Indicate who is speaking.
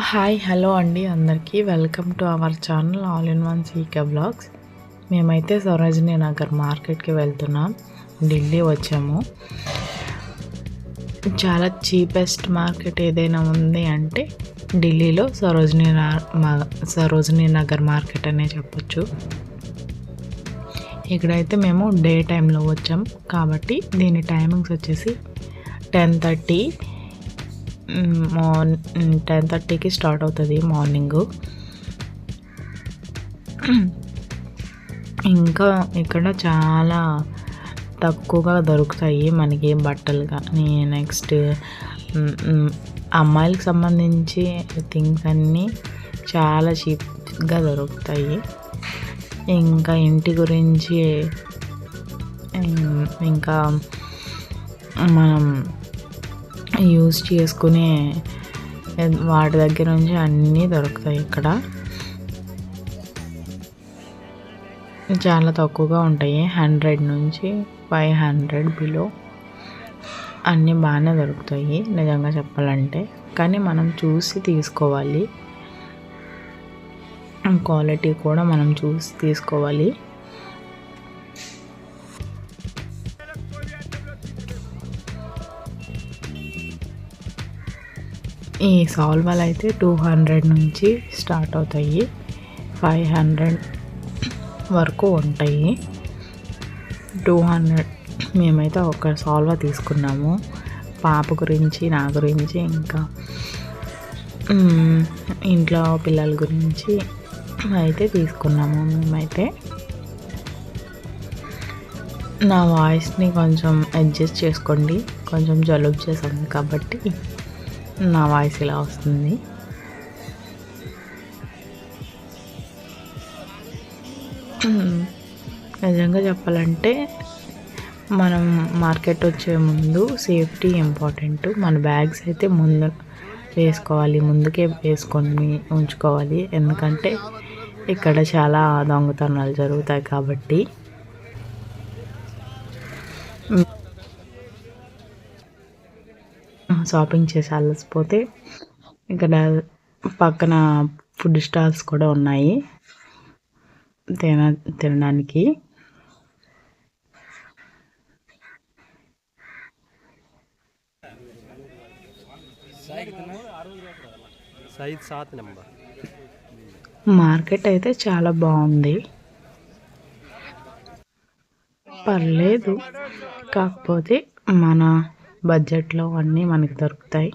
Speaker 1: Hi hello అండి అందరికీ welcome to our channel all in one CK blogs. మేమైతే సరోజినీ నగర్ మార్కెట్కి వెళ్తున్నాం. ఢిల్లీ వచ్చాము. చాలా చీపెస్ట్ మార్కెట్ ఏదైనా ఉంది అంటే ఢిల్లీలో సరోజినీ నగర్ మార్కెట్ అనే చెప్పొచ్చు. ఇక్కడైతే మేము డే టైంలో వచ్చాం కాబట్టి దీని టైమింగ్స్ వచ్చేసి 10:30 10:30కి స్టార్ట్ అవుతుంది మార్నింగు. ఇంకా ఇక్కడ చాలా తక్కువగా దొరుకుతాయి మనకి బట్టలు కానీ, నెక్స్ట్ అమ్మాయిలకు సంబంధించి థింగ్స్ అన్నీ చాలా చీప్గా దొరుకుతాయి. ఇంకా ఇంటి గురించి ఇంకా మనం యూజ్ చేసుకునే వాటి దగ్గర నుంచి అన్నీ దొరుకుతాయి. ఇక్కడ చాలా తక్కువగా ఉంటాయి, 100 నుంచి 500 బిలో అన్నీ బాగానే దొరుకుతాయి నిజంగా చెప్పాలంటే. కానీ మనం చూసి తీసుకోవాలి, క్వాలిటీ కూడా మనం చూసి తీసుకోవాలి. ఈ సాల్వాలు అయితే 200 నుంచి స్టార్ట్ అవుతాయి, 500 వరకు ఉంటాయి. 200 మేమైతే ఒక సాల్వా తీసుకున్నాము, పాప గురించి, నా గురించి, ఇంకా ఇంట్లో పిల్లల గురించి అయితే తీసుకున్నాము. మేమైతే నా వాయిస్ని కొంచెం అడ్జస్ట్ చేసుకోండి, కొంచెం జలుబు చేసాము కాబట్టి నా వాయిస్ ఇలా వస్తుంది. నిజంగా చెప్పాలంటే మనం మార్కెట్ వచ్చే ముందు సేఫ్టీ ఇంపార్టెంట్. మన బ్యాగ్స్ అయితే ముందుకే వేసుకొని ఉంచుకోవాలి, ఎందుకంటే ఇక్కడ చాలా దొంగతనాలు జరుగుతాయి కాబట్టి. షాపింగ్ చేసి అలసిపోతే ఇక్కడ పక్కన ఫుడ్ స్టాల్స్ కూడా ఉన్నాయి తినడానికి. మార్కెట్ అయితే చాలా బాగుంది, పర్లేదు. కాకపోతే మన బడ్జెట్లో అన్నీ మనకి దొరుకుతాయి.